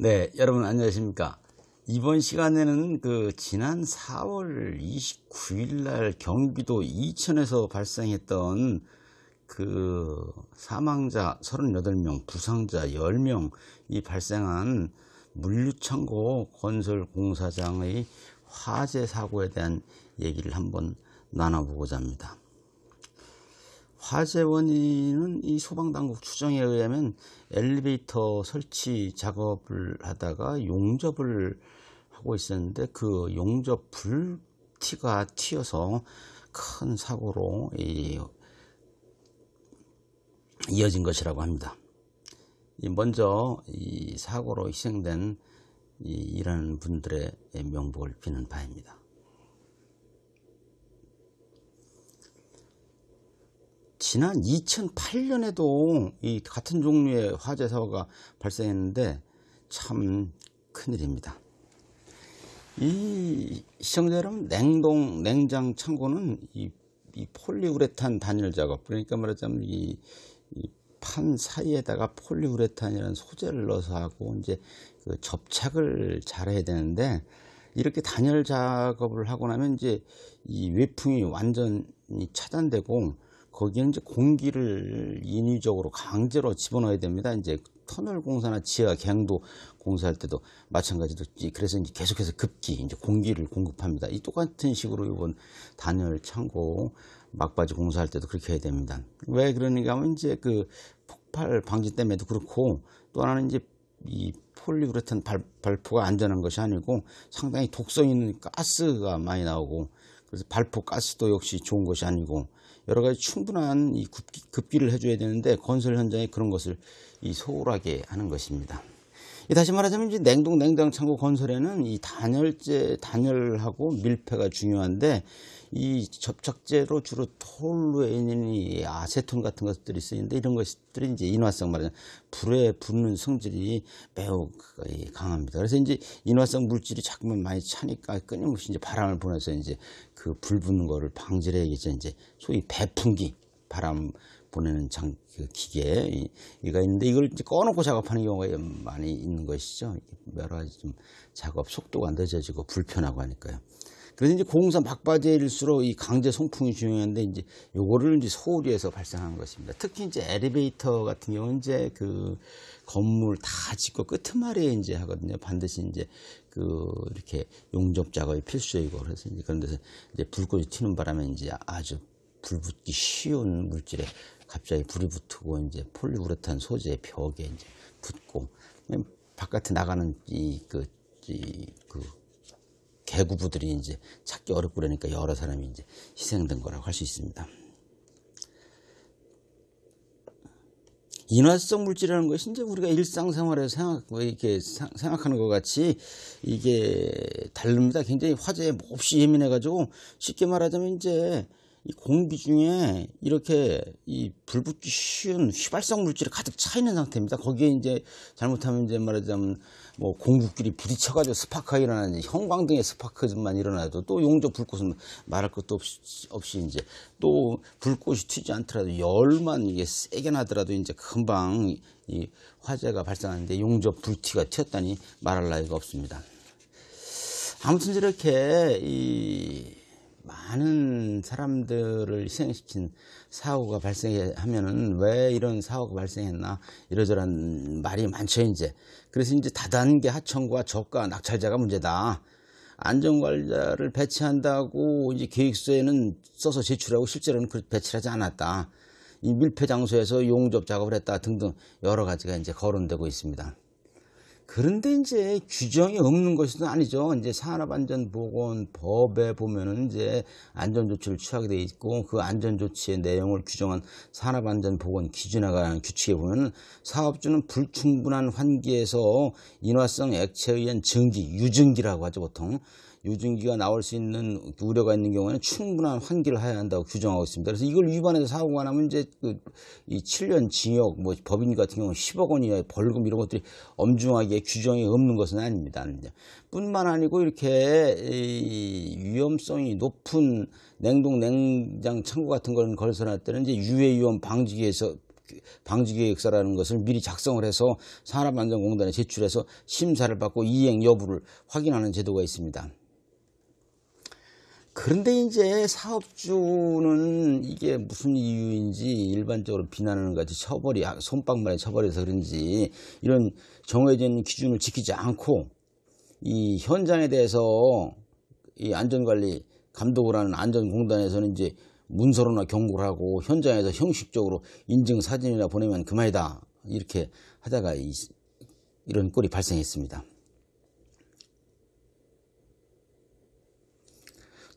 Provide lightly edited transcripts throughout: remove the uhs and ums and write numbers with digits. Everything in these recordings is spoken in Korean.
네, 여러분 안녕하십니까? 이번 시간에는 지난 4월 29일 날 경기도 이천에서 발생했던 사망자 38명, 부상자 10명 이 발생한 물류창고 건설 공사장의 화재 사고에 대한 얘기를 한번 나눠보고자 합니다. 화재 원인은 이 소방당국 추정에 의하면 엘리베이터 설치 작업을 하다가 용접을 하고 있었는데 그 용접 불티가 튀어서 큰 사고로 이어진 것이라고 합니다. 먼저 이 사고로 희생된 일하는 분들의 명복을 비는 바입니다. 지난 2008년에도 이 같은 종류의 화재 사고가 발생했는데 참 큰일입니다. 이 시청자 여러분, 냉장 창고는 이 폴리우레탄 단열 작업, 그러니까 말하자면 이 판 사이에다가 폴리우레탄이라는 소재를 넣어서 하고 이제 접착을 잘 해야 되는데, 이렇게 단열 작업을 하고 나면 이제 이 외풍이 완전히 차단되고 거기에 이제 공기를 인위적으로 강제로 집어넣어야 됩니다. 이제 터널 공사나 지하 갱도 공사할 때도 마찬가지로, 그래서 이제 계속해서 이제 공기를 공급합니다. 이 똑같은 식으로 이번 단열 창고 막바지 공사할 때도 그렇게 해야 됩니다. 왜 그러는가 하면 이제 폭발 방지 때문에도 그렇고, 또 하나는 이제 이 폴리우레탄 발포가 안전한 것이 아니고 상당히 독성 있는 가스가 많이 나오고, 그래서 발포 가스도 역시 좋은 것이 아니고 여러 가지 충분한 이 급기를 해줘야 되는데, 건설 현장에 그런 것을 소홀하게 하는 것입니다. 다시 말하자면 이제 냉장 창고 건설에는 이 단열하고 밀폐가 중요한데, 이 접착제로 주로 톨루에닌이 아세톤 같은 것들이 쓰이는데, 이런 것들이 이제 인화성, 말하자면 불에 붙는 성질이 매우 강합니다. 그래서 이제 인화성 물질이 자꾸만 많이 차니까 끊임없이 이제 바람을 보내서 이제 불 붙는 거를 방지를 해야겠죠. 이제 소위 배풍기, 바람 보내는 기계가 있는데, 이걸 이제 꺼놓고 작업하는 경우가 많이 있는 것이죠. 여러 가지 좀 작업 속도가 늦어지고 불편하고 하니까요. 그래서 이제 공사 막바지일수록 이 강제 송풍이 중요한데, 이제 요거를 이제 소홀히 해서 발생하는 것입니다. 특히 이제 엘리베이터 같은 경우는 이제 건물 다 짓고 끄트머리에 이제 하거든요. 반드시 이제 이렇게 용접 작업이 필수이고, 그래서 이제 그런 데서 이제 불꽃이 튀는 바람에 이제 아주 불붙기 쉬운 물질에 갑자기 불이 붙고, 이제 폴리우레탄 소재 벽에 이제 붙고, 바깥에 나가는 개구부들이 이제 찾기 어렵고 그러니까 여러 사람이 이제 희생된 거라고 할 수 있습니다. 인화성 물질이라는 것이 이제 우리가 일상생활에서 생각하는 것 같이 이게 다릅니다. 굉장히 화재에 몹시 예민해가지고, 쉽게 말하자면 이제 이 공기 중에 이렇게 이 불붙기 쉬운 휘발성 물질이 가득 차 있는 상태입니다. 거기에 이제 잘못하면 이제 말하자면 뭐 공구끼리 부딪혀가지고 스파크가 일어나는, 형광등의 스파크만 일어나도 또 용접 불꽃은 말할 것도 없이 이제 또 불꽃이 튀지 않더라도 열만 이게 세게 나더라도 이제 금방 이 화재가 발생하는데, 용접 불티가 튀었다니 말할 나위가 없습니다. 아무튼 이렇게 많은 사람들을 희생시킨 사고가 발생하면은 왜 이런 사고가 발생했나, 이러저런 말이 많죠, 이제. 그래서 이제 다단계 하청과 저가 낙찰자가 문제다. 안전관리자를 배치한다고 이제 계획서에는 써서 제출하고 실제로는 배치하지 않았다. 이 밀폐 장소에서 용접 작업을 했다 등등 여러 가지가 이제 거론되고 있습니다. 그런데 이제 규정이 없는 것은 아니죠. 이제 산업안전보건법에 보면은 이제 안전조치를 취하게 돼 있고, 그 안전조치의 내용을 규정한 산업안전보건 기준에 관한 규칙에 보면은 사업주는 불충분한 환기에서 인화성 액체에 의한 증기, 유증기라고 하죠, 보통. 유증기가 나올 수 있는 우려가 있는 경우에는 충분한 환기를 해야 한다고 규정하고 있습니다. 그래서 이걸 위반해서 사고가 나면 이제 이 7년 징역, 뭐 법인 같은 경우는 10억 원 이하의 벌금, 이런 것들이 엄중하게 규정이 없는 것은 아닙니다. 뿐만 아니고 이렇게 위험성이 높은 냉장 창고 같은 걸 건설할 때는 이제 유해 위험 방지기에서 방지계획서라는 것을 미리 작성을 해서 산업안전공단에 제출해서 심사를 받고 이행 여부를 확인하는 제도가 있습니다. 그런데 이제 사업주는 이게 무슨 이유인지 일반적으로 비난하는 것 같이 처벌이 솜방망이 처벌해서 그런지 이런 정해진 기준을 지키지 않고 이 현장에 대해서 이 안전관리 감독을 하는 안전공단에서는 이제 문서로나 경고를 하고 현장에서 형식적으로 인증 사진이나 보내면 그만이다 이렇게 하다가 이런 꼴이 발생했습니다.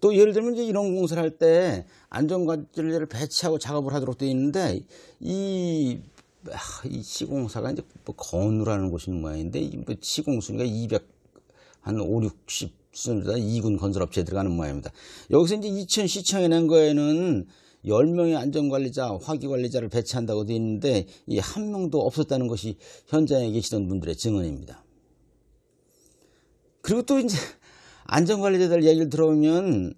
또 예를 들면 이제 이런 공사를 할 때 안전관리를 배치하고 작업을 하도록 되어 있는데 이 시공사가 이제 뭐 건우라는 곳인 모양인데 뭐 시공순위가 5, 60 수준이다. 2군 건설업체에 들어가는 모양입니다. 여기서 이제 이천시청에 낸 거에는 10명의 안전관리자, 화기관리자를 배치한다고 되어 있는데 이 한 명도 없었다는 것이 현장에 계시던 분들의 증언입니다. 그리고 또 이제 안전관리자들 얘기를 들어보면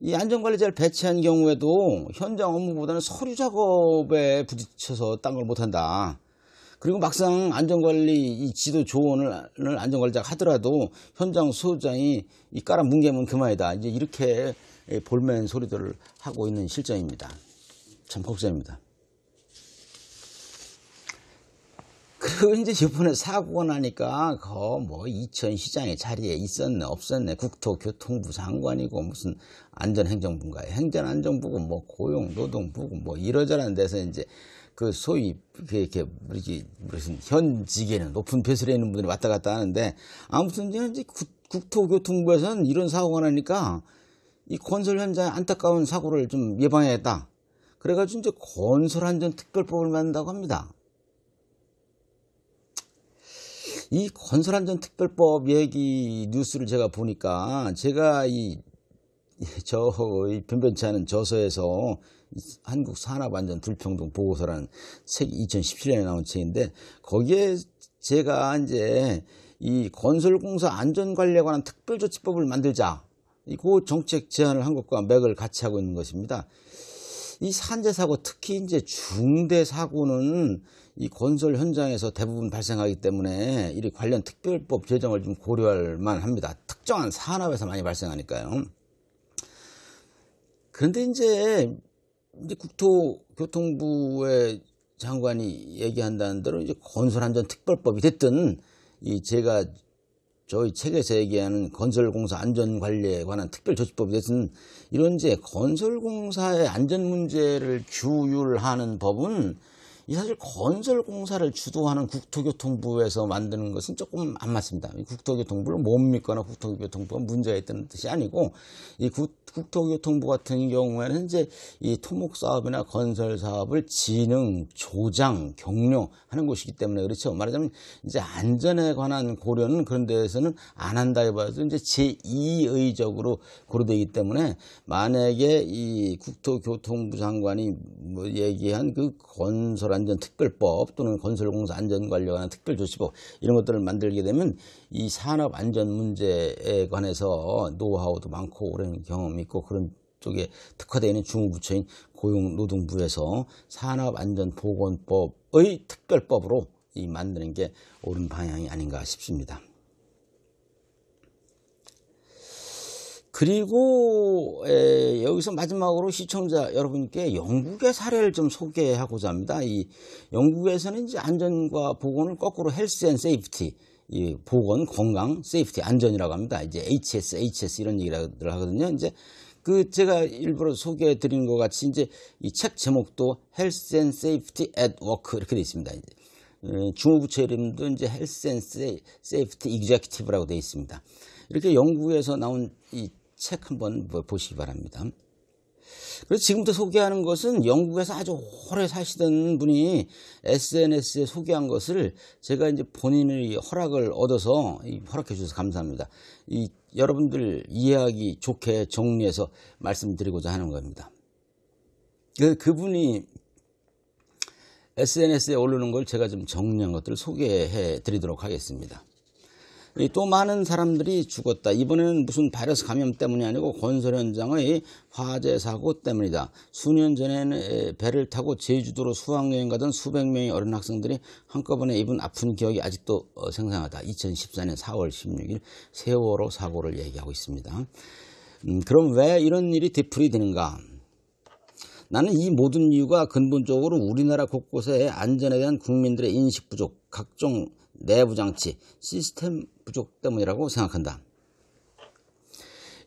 이 안전관리자를 배치한 경우에도 현장 업무보다는 서류 작업에 부딪혀서 딴 걸 못한다. 그리고 막상 안전관리 이 지도 조언을 안전관리자가 하더라도 현장 소장이 이 깔아 뭉개면 그만이다. 이제 이렇게 볼멘 소리들을 하고 있는 실정입니다. 참 걱정입니다. 그리고 이제 이번에 사고가 나니까 뭐 이천시장의 자리에 있었네 없었네 국토교통부 장관이고 무슨 안전행정부인가요? 행정안전부고 뭐 고용노동부고 뭐 이러저러한 데서 이제 그 소위 이렇게 무슨 현직에는 높은 벼슬에 있는 분들이 왔다 갔다 하는데 아무튼 이제 국토교통부에서는 이런 사고가 나니까 이 건설 현장의 안타까운 사고를 좀 예방해야겠다. 그래가지고 이제 건설안전특별법을 만든다고 합니다. 이 건설안전특별법 얘기 뉴스를 제가 보니까 제가 이 변변치 않은 저서에서 한국산업안전 불평등 보고서라는 책이 2017년에 나온 책인데 거기에 제가 이제 이 건설공사 안전관리에 관한 특별조치법을 만들자 그 정책 제안을 한 것과 맥을 같이 하고 있는 것입니다. 이 산재사고 특히 이제 중대사고는 이 건설 현장에서 대부분 발생하기 때문에 이 관련 특별법 제정을 좀 고려할 만합니다. 특정한 산업에서 많이 발생하니까요. 그런데 이제 국토교통부의 장관이 얘기한다는 대로 이제 건설안전특별법이 됐든 제가 저희 책에서 얘기하는 건설공사 안전관리에 관한 특별조치법이 됐든 이런 이제 건설공사의 안전 문제를 규율하는 법은 사실 건설공사를 주도하는 국토교통부에서 만드는 것은 조금 안 맞습니다. 국토교통부를 못 믿거나 국토교통부가 문제가 있다는 뜻이 아니고 이 국토교통부 같은 경우에는 이제 이 토목사업이나 건설사업을 진흥, 조장, 격려하는 곳이기 때문에 그렇죠. 말하자면 이제 안전에 관한 고려는 그런 데에서는 안 한다 해봐도 이제 제2의적으로 고려되기 때문에 만약에 이 국토교통부 장관이 뭐 얘기한 그 건설안전특별법 또는 건설공사 안전관리에 관한 특별조치법 이런 것들을 만들게 되면 이 산업안전 문제에 관해서 노하우도 많고 오랜 경험이 있고 그런 쪽에 특화되어 있는 주무부처인 고용노동부에서 산업안전보건법의 특별법으로 만드는 게 옳은 방향이 아닌가 싶습니다. 그리고 여기서 마지막으로 시청자 여러분께 영국의 사례를 좀 소개하고자 합니다. 이 영국에서는 이제 안전과 보건을 거꾸로 헬스 앤 세이프티, 이 보건, 건강, 세이프티, 안전이라고 합니다. 이제 HS 이런 얘기를 하거든요. 이제 제가 일부러 소개해 드린 것 같이 이제 이 책 제목도 Health and Safety at Work 이렇게 되어 있습니다. 주무부처 이름도 이제 Health and Safety Executive라고 되어 있습니다. 이렇게 영국에서 나온 이 책 한번 보시기 바랍니다. 그래서 지금부터 소개하는 것은 영국에서 아주 오래 사시던 분이 SNS에 소개한 것을 제가 이제 본인의 허락을 얻어서 허락해 주셔서 감사합니다. 여러분들 이해하기 좋게 정리해서 말씀드리고자 하는 겁니다. 그분이 SNS에 올리는 걸 제가 좀 정리한 것들을 소개해 드리도록 하겠습니다. 또 많은 사람들이 죽었다. 이번에는 무슨 바이러스 감염 때문이 아니고 건설 현장의 화재 사고 때문이다. 수년 전에는 배를 타고 제주도로 수학여행 가던 수백 명의 어린 학생들이 한꺼번에 입은 아픈 기억이 아직도 생생하다. 2014년 4월 16일 세월호 사고를 얘기하고 있습니다. 그럼 왜 이런 일이 되풀이 되는가? 나는 이 모든 이유가 근본적으로 우리나라 곳곳에 안전에 대한 국민들의 인식 부족, 각종 내부 장치, 시스템 부족 때문이라고 생각한다.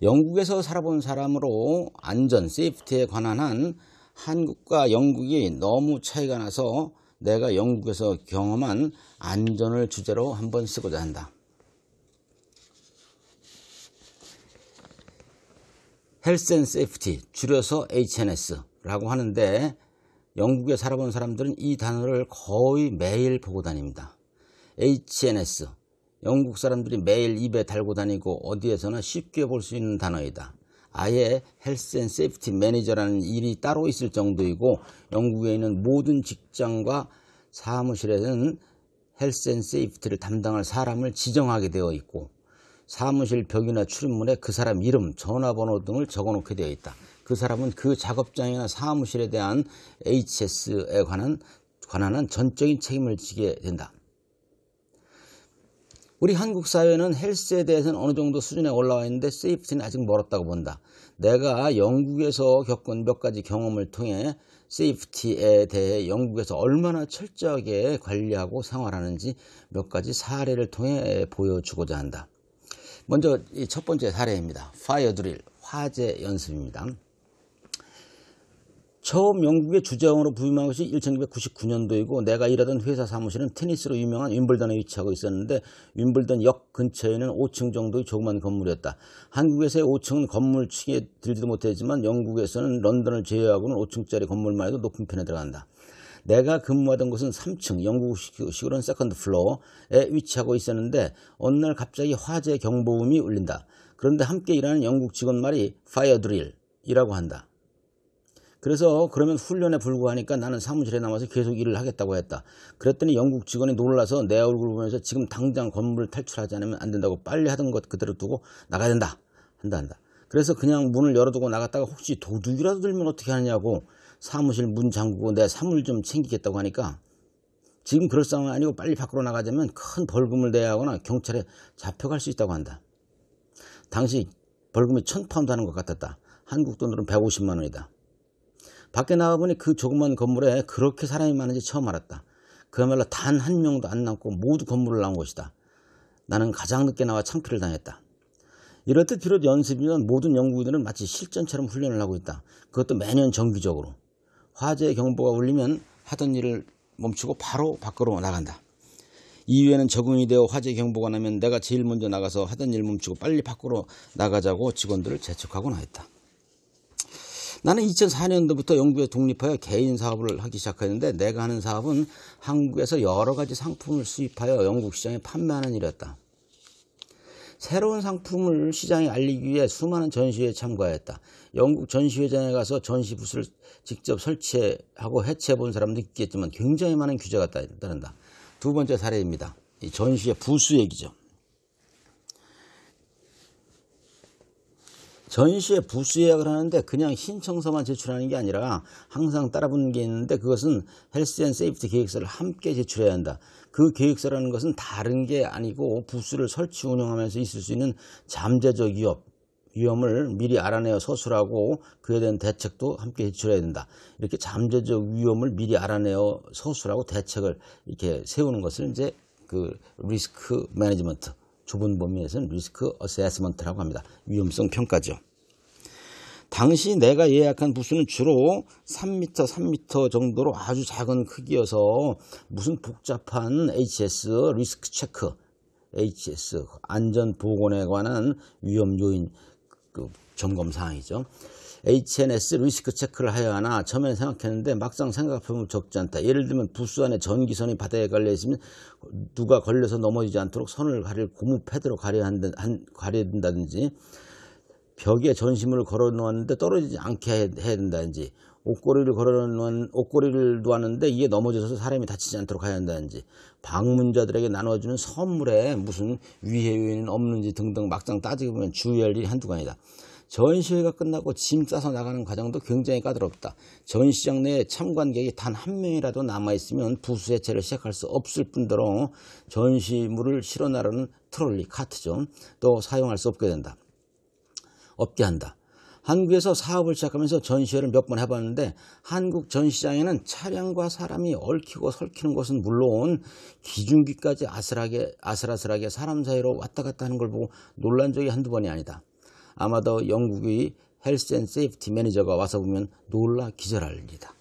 영국에서 살아본 사람으로 안전, 세이프티에 관한 한 한국과 영국이 너무 차이가 나서 내가 영국에서 경험한 안전을 주제로 한번 쓰고자 한다. 헬스 앤 세이프티, 줄여서 HNS 라고 하는데 영국에 살아본 사람들은 이 단어를 거의 매일 보고 다닙니다. HNS, 영국 사람들이 매일 입에 달고 다니고 어디에서나 쉽게 볼 수 있는 단어이다. 아예 헬스 앤 세이프티 매니저라는 일이 따로 있을 정도이고 영국에 있는 모든 직장과 사무실에는 헬스 앤 세이프티를 담당할 사람을 지정하게 되어 있고 사무실 벽이나 출입문에 그 사람 이름, 전화번호 등을 적어놓게 되어 있다. 그 사람은 그 작업장이나 사무실에 대한 HS에 관한 전적인 책임을 지게 된다. 우리 한국 사회는 헬스에 대해서는 어느 정도 수준에 올라와 있는데 세이프티는 아직 멀었다고 본다. 내가 영국에서 겪은 몇 가지 경험을 통해 세이프티에 대해 영국에서 얼마나 철저하게 관리하고 생활하는지 몇 가지 사례를 통해 보여주고자 한다. 먼저 이 첫 번째 사례입니다. 파이어 드릴, 화재 연습입니다. 처음 영국의 주재원으로 부임한 것이 1999년도이고 내가 일하던 회사 사무실은 테니스로 유명한 윈블던에 위치하고 있었는데 윈블던 역 근처에는 5층 정도의 조그만 건물이었다. 한국에서의 5층은 건물 층에 들지도 못했지만 영국에서는 런던을 제외하고는 5층짜리 건물만 해도 높은 편에 들어간다. 내가 근무하던 곳은 3층, 영국식으로는 세컨드 플로어에 위치하고 있었는데 어느 날 갑자기 화재 경보음이 울린다. 그런데 함께 일하는 영국 직원 말이 파이어 드릴이라고 한다. 그래서 그러면 훈련에 불구하니까 나는 사무실에 남아서 계속 일을 하겠다고 했다. 그랬더니 영국 직원이 놀라서 내 얼굴 보면서 지금 당장 건물을 탈출하지 않으면 안 된다고 빨리 하던 것 그대로 두고 나가야 된다. 한다. 그래서 그냥 문을 열어두고 나갔다가 혹시 도둑이라도 들면 어떻게 하느냐고 사무실 문 잠그고 내 사물 좀 챙기겠다고 하니까 지금 그럴 상황이 아니고 빨리 밖으로 나가자면 큰 벌금을 내야 하거나 경찰에 잡혀갈 수 있다고 한다. 당시 벌금이 1,000파운드 하는 것 같았다. 한국 돈으로는 150만 원이다. 밖에 나가보니 그 조그만 건물에 그렇게 사람이 많은지 처음 알았다. 그야말로 단 한 명도 안 남고 모두 건물을 나온 것이다. 나는 가장 늦게 나와 창피를 당했다. 이렇듯 비록 연습이면 모든 영국인들은 마치 실전처럼 훈련을 하고 있다. 그것도 매년 정기적으로. 화재 경보가 울리면 하던 일을 멈추고 바로 밖으로 나간다. 이후에는 적응이 되어 화재 경보가 나면 내가 제일 먼저 나가서 하던 일 멈추고 빨리 밖으로 나가자고 직원들을 재촉하곤 했다. 나는 2004년도부터 영국에 독립하여 개인 사업을 하기 시작했는데 내가 하는 사업은 한국에서 여러 가지 상품을 수입하여 영국 시장에 판매하는 일이었다. 새로운 상품을 시장에 알리기 위해 수많은 전시회에 참가했다. 영국 전시회장에 가서 전시 부스를 직접 설치하고 해체해 본 사람도 있겠지만 굉장히 많은 규제가 따른다. 두 번째 사례입니다. 이 전시회 부스 얘기죠. 전시회 부스 예약을 하는데 그냥 신청서만 제출하는 게 아니라 항상 따라붙는 게 있는데 그것은 헬스 앤 세이프티 계획서를 함께 제출해야 한다. 그 계획서라는 것은 다른 게 아니고 부스를 설치 운영하면서 있을 수 있는 잠재적 위험을 미리 알아내어 서술하고 그에 대한 대책도 함께 제출해야 된다. 이렇게 잠재적 위험을 미리 알아내어 서술하고 대책을 이렇게 세우는 것을 이제 그 리스크 매니지먼트, 좁은 범위에서는 리스크 어세스먼트라고 합니다. 위험성 평가죠. 당시 내가 예약한 부스는 주로 3m 정도로 아주 작은 크기여서 무슨 복잡한 HS, 리스크 체크, HS, 안전보건에 관한 위험 요인 점검 사항이죠. HNS 리스크 체크를 하여야 하나 처음에 생각했는데 막상 생각해보면 적지 않다. 예를 들면 부스 안에 전기선이 바닥에 걸려 있으면 누가 걸려서 넘어지지 않도록 선을 가릴 고무 패드로 가려야 된다든지 벽에 전시물을 걸어 놓았는데 떨어지지 않게 해야 된다든지 옷걸이를 놓았는데 이게 넘어져서 사람이 다치지 않도록 해야 한다든지, 방문자들에게 나눠주는 선물에 무슨 위해 요인은 없는지 등등 막상 따지고 보면 주의할 일이 한두 가지다. 전시회가 끝나고 짐 싸서 나가는 과정도 굉장히 까다롭다. 전시장 내에 참관객이 단 한 명이라도 남아있으면 부수 해체를 시작할 수 없을 뿐더러 전시물을 실어 나르는 트롤리, 카트죠. 또 사용할 수 없게 한다. 한국에서 사업을 시작하면서 전시회를 몇 번 해봤는데 한국 전시장에는 차량과 사람이 얽히고 설키는 것은 물론 기중기까지 아슬아슬하게 사람 사이로 왔다 갔다 하는 걸 보고 놀란 적이 한두 번이 아니다. 아마도 영국의 헬스 앤 세이프티 매니저가 와서 보면 놀라 기절할 일이다.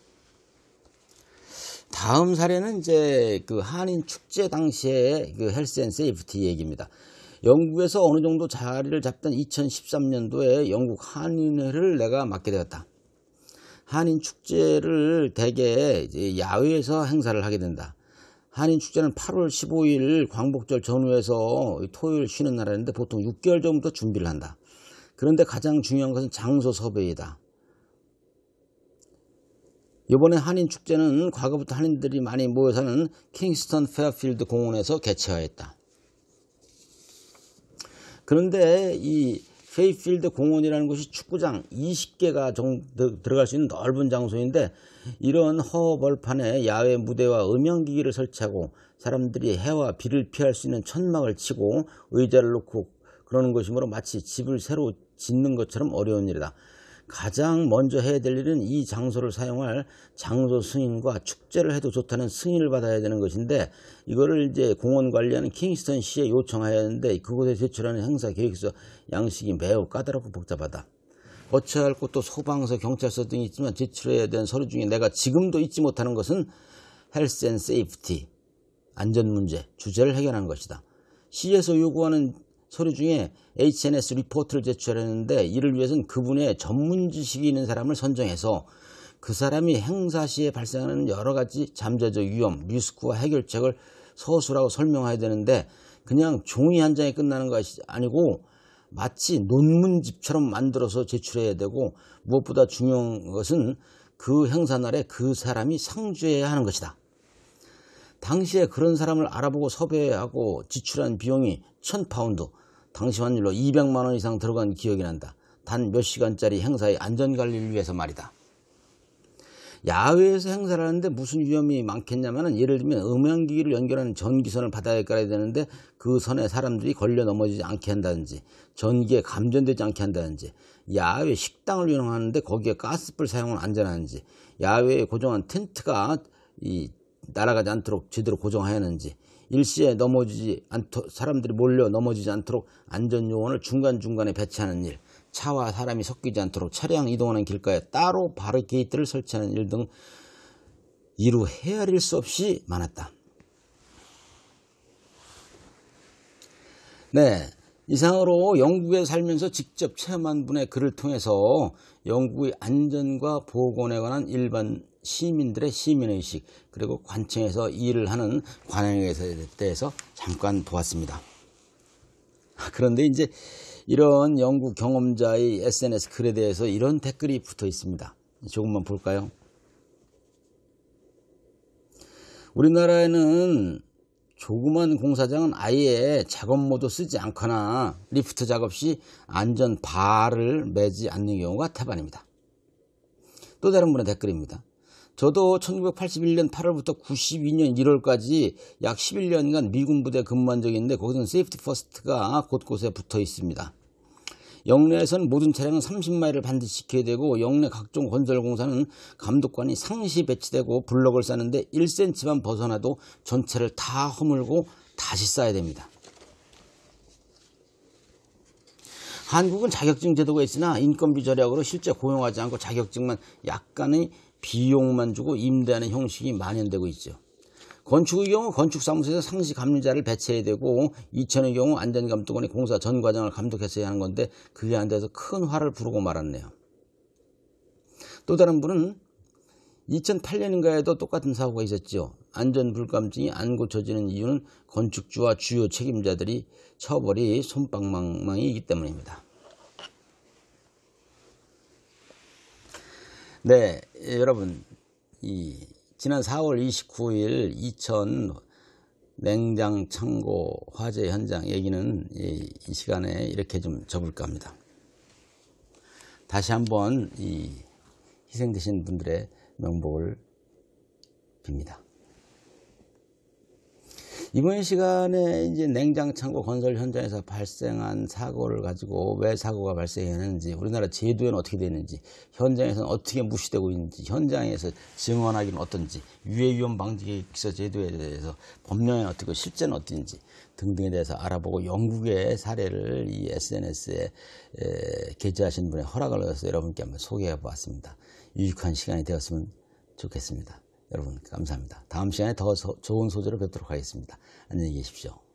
다음 사례는 이제 그 한인 축제 당시에 그 헬스 앤 세이프티 얘기입니다. 영국에서 어느 정도 자리를 잡던 2013년도에 영국 한인회를 내가 맡게 되었다. 한인 축제를 대개 이제 야외에서 행사를 하게 된다. 한인 축제는 8월 15일 광복절 전후에서 토요일 쉬는 날이었는데 보통 6개월 전부터 준비를 한다. 그런데 가장 중요한 것은 장소 섭외이다. 이번에 한인 축제는 과거부터 한인들이 많이 모여 사는 킹스턴 페어필드 공원에서 개최하였다. 그런데 이 페어필드 공원이라는 곳이 축구장 20개가 정도 들어갈 수 있는 넓은 장소인데 이런 허벌판에 야외 무대와 음향기기를 설치하고 사람들이 해와 비를 피할 수 있는 천막을 치고 의자를 놓고 그러는 것이므로 마치 집을 새로 짓는 것처럼 어려운 일이다. 가장 먼저 해야 될 일은 이 장소를 사용할 장소 승인과 축제를 해도 좋다는 승인을 받아야 되는 것인데 이거를 이제 공원 관리하는 킹스턴 시에 요청해야 하는데 그곳에 제출하는 행사 계획서 양식이 매우 까다롭고 복잡하다. 거쳐야 할 곳도 소방서, 경찰서 등이 있지만 제출해야 되는 서류 중에 내가 지금도 잊지 못하는 것은 헬스 앤 세이프티, 안전 문제, 주제를 해결하는 것이다. 시에서 요구하는 서류 중에 HNS 리포트를 제출했는데 이를 위해서는 그분의 전문 지식이 있는 사람을 선정해서 그 사람이 행사 시에 발생하는 여러 가지 잠재적 위험, 리스크와 해결책을 서술하고 설명해야 되는데 그냥 종이 한 장에 끝나는 것이 아니고 마치 논문집처럼 만들어서 제출해야 되고 무엇보다 중요한 것은 그 행사날에 그 사람이 상주해야 하는 것이다. 당시에 그런 사람을 알아보고 섭외하고 지출한 비용이 1000파운드, 당시 환율로 200만 원 이상 들어간 기억이 난다. 단 몇 시간짜리 행사의 안전관리를 위해서 말이다. 야외에서 행사를 하는데 무슨 위험이 많겠냐면 예를 들면 음향기기를 연결하는 전기선을 바닥에 깔아야 되는데 그 선에 사람들이 걸려 넘어지지 않게 한다든지 전기에 감전되지 않게 한다든지 야외 식당을 운영하는데 거기에 가스불 사용은 안전한지 야외에 고정한 텐트가 날아가지 않도록 제대로 고정해야 하는지 일시에 넘어지지 않도록 사람들이 몰려 넘어지지 않도록 안전요원을 중간중간에 배치하는 일, 차와 사람이 섞이지 않도록 차량 이동하는 길가에 따로 바리케이트를 설치하는 일 등 이루 헤아릴 수 없이 많았다. 네, 이상으로 영국에 살면서 직접 체험한 분의 글을 통해서 영국의 안전과 보건에 관한 일반 시민들의 시민의식 그리고 관청에서 일을 하는 관행에 대해서 잠깐 보았습니다. 그런데 이제 이런 영국 경험자의 SNS 글에 대해서 이런 댓글이 붙어 있습니다. 조금만 볼까요? 우리나라에는 조그만 공사장은 아예 작업 모드 쓰지 않거나 리프트 작업 시 안전 바를 매지 않는 경우가 태반입니다. 또 다른 분의 댓글입니다. 저도 1981년 8월부터 92년 1월까지 약 11년간 미군 부대 근무한 적이 있는데 거기서는 세이프티 퍼스트가 곳곳에 붙어 있습니다. 영내에서는 모든 차량은 30마일을 반드시 지켜야 되고 영내 각종 건설공사는 감독관이 상시 배치되고 블럭을 쌓는데 1cm만 벗어나도 전체를 다 허물고 다시 쌓아야 됩니다. 한국은 자격증 제도가 있으나 인건비 절약으로 실제 고용하지 않고 자격증만 약간의 비용만 주고 임대하는 형식이 만연되고 있죠. 건축의 경우 건축사무소에서 상시 감리자를 배치해야 되고 이천의 경우 안전감독원이 공사 전 과정을 감독했어야 하는 건데 그게 안 돼서 큰 화를 부르고 말았네요. 또 다른 분은 2008년인가에도 똑같은 사고가 있었죠. 안전불감증이 안 고쳐지는 이유는 건축주와 주요 책임자들이 처벌이 솜방망이이기 때문입니다. 네, 여러분, 지난 4월 29일 이천 냉장 창고 화재 현장 얘기는 이 시간에 이렇게 좀 접을까 합니다. 다시 한번 희생되신 분들의 명복을 빕니다. 이번 시간에 이제 냉장 창고 건설 현장에서 발생한 사고를 가지고 왜 사고가 발생했는지, 우리나라 제도에는 어떻게 되는지, 현장에서는 어떻게 무시되고 있는지, 현장에서 증언하기는 어떤지, 유해위험 방지 기소 제도에 대해서 법령에는 어떻고 실제는 어떤지 등등에 대해서 알아보고, 영국의 사례를 이 SNS에 게재하신 분의 허락을 얻어서 여러분께 한번 소개해 보았습니다. 유익한 시간이 되었으면 좋겠습니다. 여러분 감사합니다. 다음 시간에 더 좋은 소재로 뵙도록 하겠습니다. 안녕히 계십시오.